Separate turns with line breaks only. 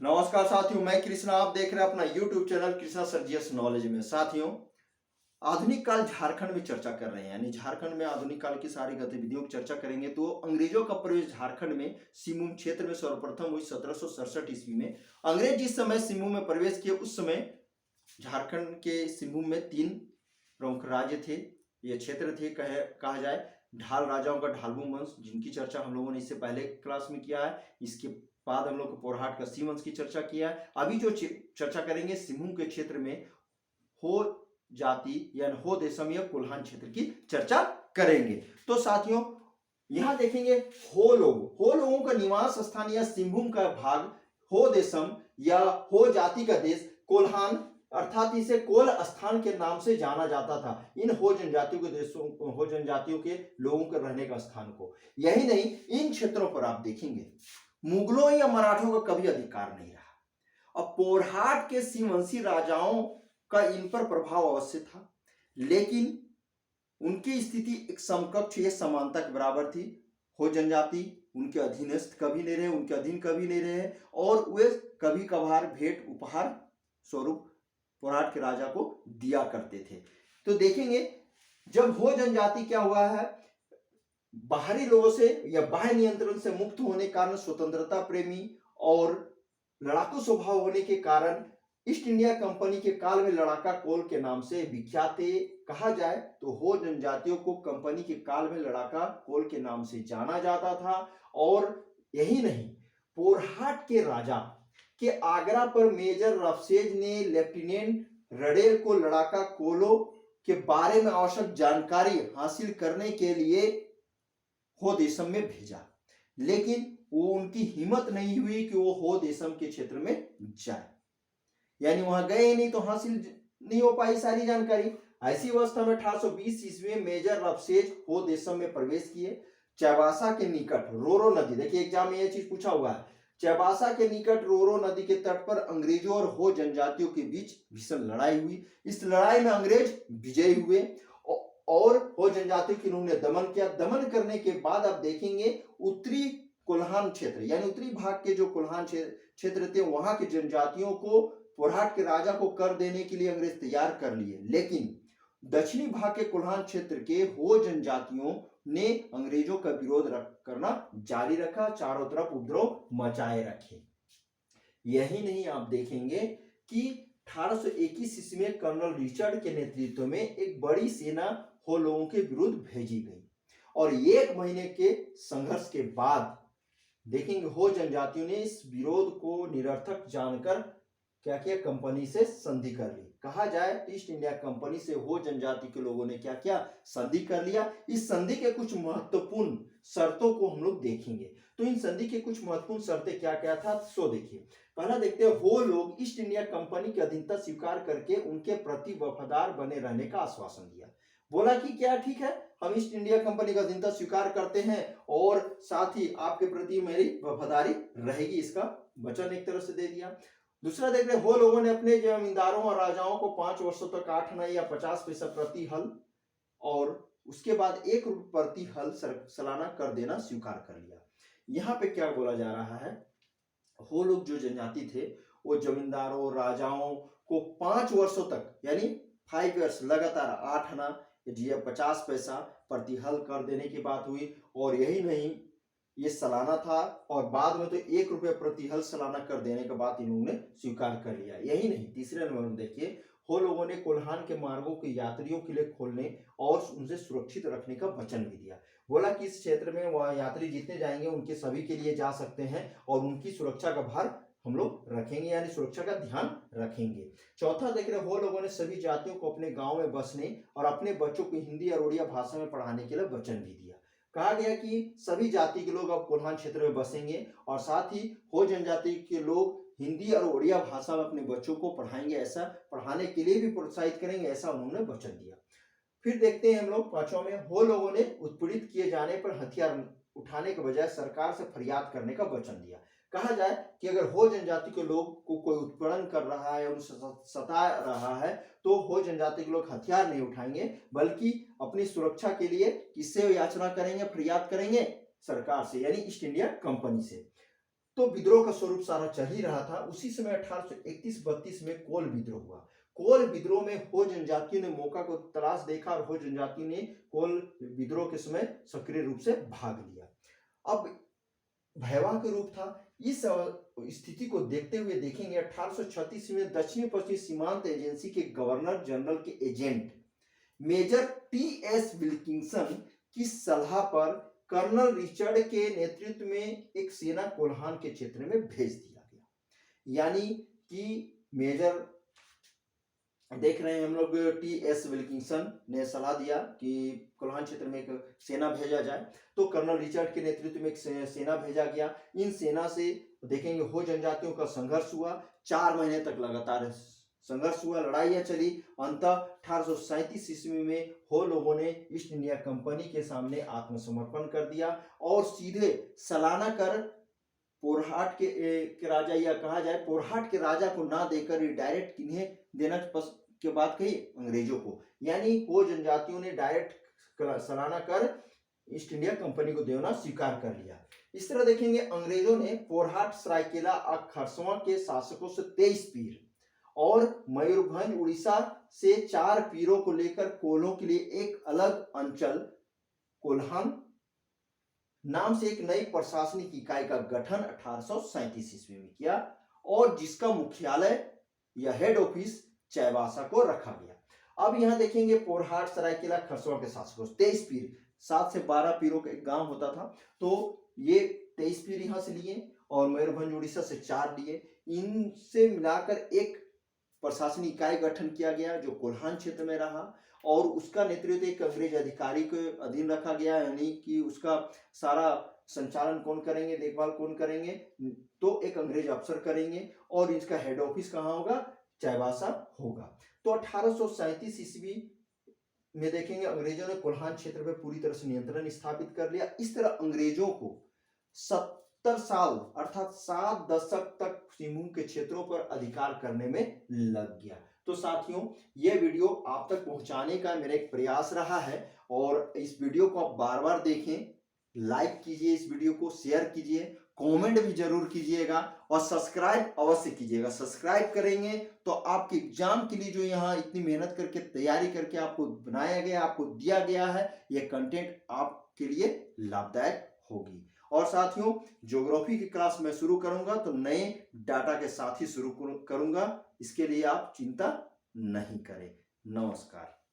नमस्कार साथियों, मैं कृष्णा। आप देख रहे हैं अपना YouTube channel Krishna Sergius knowledge में। साथियों, आधुनिक काल झारखंड में चर्चा कर रहे हैं, यानी झारखंड में आधुनिक काल की सारी गतिविधियों की चर्चा करेंगे। तो अंग्रेजों का प्रवेश झारखंड में सिंहभूम क्षेत्र में सर्वप्रथम हुई 1767 ईस्वी में। अंग्रेज जिस समय सिंहभूम में प्रवेश किए उस समय झारखंड के सिंहभूम में 3 प्रमुख राज्य थे, ये क्षेत्र थे। कहा जाए ढाल राजाओं का ढालभूम वंश, जिनकी चर्चा हम लोगों ने इससे पहले क्लास में किया है। इसके बाद हम लोग को पोरहाट का सिंह वंश की चर्चा किया है। अभी जो चर्चा करेंगे सिंहभूम के क्षेत्र में हो जाति यानी हो देशम या कोल्हान क्षेत्र की चर्चा करेंगे। तो साथियों, यहां देखेंगे हो लोगों का निवास स्थान या सिंहभूम का भाग हो देशम या हो जाति का देश कोल्हान, अर्थात इसे कोल स्थान के नाम से जाना जाता था। इन हो जनजातियों के देशों, हो जनजातियों के लोगों के रहने का स्थान को। यही नहीं, इन क्षेत्रों पर आप देखेंगे मुगलों या मराठों का कभी अधिकार नहीं रहा। अब पोरहाट के सिंहवंशी राजाओं का इन पर प्रभाव अवश्य था, लेकिन उनकी स्थिति एक समकक्ष या समानता के बराबर थी। हो जनजाति उनके अधीनस्थ कभी नहीं रहे, उनके अधीन कभी नहीं रहे, और वे कभी कभार भेंट उपहार स्वरूप पोरहाट के राजा को दिया करते थे। तो देखेंगे जब हो जनजाति क्या हुआ है, बाहरी लोगों से या बाह्य नियंत्रण से मुक्त होने के कारण, स्वतंत्रता प्रेमी और लड़ाकू स्वभाव होने के कारण ईस्ट इंडिया कंपनी के काल में लड़ाका कोल के नाम से विख्यात थे। कहा जाए तो हो जनजातियों को कंपनी के काल में लड़ाका कोल के नाम से जाना जाता था। और यही नहीं, पोरहाट के राजा के आगरा पर मेजर रफसेज ने लेफ्टिनेंट रडेल को लड़ाका कोलों के बारे में आवश्यक जानकारी हासिल करने के लिए हो देशम में भेजा, लेकिन वो उनकी हिम्मत नहीं हुई कि वो हो देशम के क्षेत्र में जाए, यानी वहां गए ही नहीं तो हासिल नहीं हो पाई सारी जानकारी। ऐसी अवस्था में 1820 ईस्वी में मेजर रफसेज हो देशम में प्रवेश किए। चैबासा के निकट रोरो नदी, देखिए एग्जाम में यह चीज पूछा हुआ है, चैबासा के निकट रोरो नदी के तट पर अंग्रेजों और हो जनजातियों के बीच भीषण लड़ाई हुई। इस लड़ाई में अंग्रेज विजयी हुए और हो जनजातियों की उन्होंने दमन किया। दमन करने के बाद आप देखेंगे उत्तरी कोल्हान क्षेत्र, यानी उत्तरी भाग के जो कोल्हान क्षेत्र थे, वहां के जनजातियों को पोरहाट के राजा को कर देने के लिए अंग्रेज तैयार कर लिए, लेकिन दक्षिणी भाग के कोल्हान क्षेत्र के हो जनजातियों ने अंग्रेजों का विरोध करना जारी रखा, चारों तरफ उपद्रव मचाए रखे। यही नहीं, आप देखेंगे कि 1821 ईस्वी में कर्नल रिचर्ड के नेतृत्व में एक बड़ी सेना हो लोगों के विरुद्ध भेजी गई, और 1 महीने के संघर्ष के बाद देखेंगे हो जनजातियों ने इस विरोध को निरर्थक जानकर क्या किया, कंपनी से संधि कर ली। कहा जाए ईस्ट इंडिया कंपनी से हो जनजाति के लोगों ने क्या किया, संधि कर लिया। इस संधि के कुछ महत्वपूर्ण शर्तों को हम लोग देखेंगे। तो इन संधि के कुछ महत्वपूर्ण शर्तें क्या क्या था, सो देखिए। पहला देखते हैं, हो लोग ईस्ट इंडिया कंपनी की अधीनता स्वीकार करके उनके प्रति वफादार बने रहने का आश्वासन दिया। बोला कि क्या ठीक है, हम ईस्ट इंडिया कंपनी का अधीनता स्वीकार करते हैं और साथ ही आपके प्रति मेरी वफादारी रहेगी, इसका वचन एक तरह से दे दिया। दूसरा देख रहे, वो लोगों ने अपने जमींदारों और राजाओं को 5 वर्षों तक 8 आना या 50 पैसा प्रति हल और उसके बाद 1 रुपये प्रति हल सालाना कर देना स्वीकार कर लिया। यहाँ पे क्या बोला जा रहा है, वो लोग जो जनजाति थे वो जमींदारों राजाओं को 5 वर्षों तक यानी 5 इयर्स लगातार 8 आना या 50 पैसा प्रति हल कर देने की बात हुई। और यही नहीं, ये सालाना था, और बाद में तो 1 रुपये प्रति हल सालाना कर देने के बाद इन्होंने स्वीकार कर लिया। यही नहीं, तीसरे नंबर में देखिए, हो लोगों ने कोल्हान के मार्गों को यात्रियों के लिए खोलने और उनसे सुरक्षित रखने का वचन भी दिया। बोला कि इस क्षेत्र में वह यात्री जितने जाएंगे उनके सभी के लिए जा सकते हैं और उनकी सुरक्षा का भार हम लोग रखेंगे, यानी सुरक्षा का ध्यान रखेंगे। चौथा देख रहे, हो लोगों ने सभी जातियों को अपने गांव में बसने और अपने बच्चों को हिंदी और उड़िया भाषा में पढ़ाने के लिए वचन भी दिया। कहा गया कि सभी जाति के लोग अब कोल्हान क्षेत्र में बसेंगे और साथ ही हो जनजाति के लोग हिंदी और उड़िया भाषा में अपने बच्चों को पढ़ाएंगे, ऐसा पढ़ाने के लिए भी प्रोत्साहित करेंगे, ऐसा उन्होंने वचन दिया। फिर देखते हैं हम लोग पांचवा में, हो लोगों ने उत्पीड़ित किए जाने पर हथियार उठाने के बजाय सरकार से फरियाद करने का वचन दिया। कहा जाए कि अगर हो जनजाति के लोग को कोई उत्पीड़न कर रहा है, उनसे सता रहा है, तो हो जनजाति के लोग हथियार नहीं उठाएंगे, बल्कि अपनी सुरक्षा के लिए किससे याचना करेंगे, फरियाद करेंगे, सरकार से, यानी ईस्ट इंडिया कंपनी से। तो विद्रोह का स्वरूप सारा चल ही रहा था। उसी समय 1831-32 में कोल विद्रोह हुआ। कोल विद्रोह में हो जनजातियों ने मौका को तलाश देखा और हो जनजातियों ने कोल विद्रोह के समय सक्रिय रूप से भाग लिया। अब भयावह के रूप था। इस स्थिति को देखते हुए देखेंगे 1836 में दक्षिण पश्चिमी सीमांत एजेंसी के गवर्नर जनरल के एजेंट मेजर टी.एस. विल्किंसन की सलाह पर कर्नल रिचर्ड के नेतृत्व में एक सेना कोल्हान के क्षेत्र में भेज दिया गया। यानी कि मेजर देख रहे हैं हम लोग, टी.एस. विल्किंसन ने सलाह दिया कि कोल्हान क्षेत्र में एक सेना भेजा जाए। तो कर्नल रिचर्ड के नेतृत्व में एक सेना भेजा गया। इन सेना से देखेंगे हो जनजातियों का संघर्ष हुआ। 4 महीने तक लगातार संघर्ष हुआ, लड़ाइयां चली। अंततः 1837 ईस्वी में हो लोगों ने ईस्ट इंडिया कंपनी के सामने आत्मसमर्पण कर दिया और सीधे सालाना कर पोरहाट के राजा, या कहा जाए पोरहाट के राजा को ना देकर डायरेक्ट किन्हें देना के बात कही, अंग्रेजों को। यानी हो जनजातियों ने डायरेक्ट सालाना कर ईस्ट इंडिया कंपनी को देना स्वीकार कर लिया। इस तरह देखेंगे अंग्रेजों ने पोरहाट, सरायकेला और खरसवां के शासकों से 23 पीर और मयूरभंज उड़ीसा से 4 पीरों को लेकर कोलों के लिए एक अलग अंचल कोल्हान नाम से एक नई प्रशासनिक इकाई का गठन 1837 ईस्वी में किया और जिसका मुख्यालय या हेड ऑफिस चाईबासा को रखा गया। अब यहां देखेंगे पोरहाट, सरायकेला, खरसवां के शासकों 23 पीर, 7 से 12 पीरों का एक गांव होता था। तो ये 23 पीर यहां से लिए और मयूरभंज उड़ीसा से 4 लिए। इनसे मिलाकर एक प्रशासनिक इकाई गठन किया गया जो कोल्हान क्षेत्र में रहा और उसका नेतृत्व एक अंग्रेज अधिकारी के अधीन रखा गया। यानी कि उसका सारा संचालन कौन करेंगे, देखभाल कौन करेंगे, तो एक अंग्रेज अफसर करेंगे और इसका हेड ऑफिस कहाँ होगा, चाईबासा होगा। तो 1837 ईस्वी में देखेंगे अंग्रेजों ने कोल्हान क्षेत्र पर पूरी तरह से नियंत्रण स्थापित कर लिया। इस तरह अंग्रेजों को 70 साल अर्थात 7 दशक तक सिंहभूम के क्षेत्रों पर अधिकार करने में लग गया। तो साथियों, यह वीडियो आप तक पहुंचाने का मेरा एक प्रयास रहा है और इस वीडियो को आप बार बार देखें, लाइक कीजिए, इस वीडियो को शेयर कीजिए, कमेंट भी जरूर कीजिएगा और सब्सक्राइब अवश्य कीजिएगा। सब्सक्राइब करेंगे तो आपके एग्जाम के लिए जो यहाँ इतनी मेहनत करके तैयारी करके आपको बनाया गया, आपको दिया गया है, यह कंटेंट आपके लिए लाभदायक होगी। और साथियों, ज्योग्राफी की क्लास मैं शुरू करूंगा तो नए डाटा के साथ ही शुरू करूंगा, इसके लिए आप चिंता नहीं करें। नमस्कार।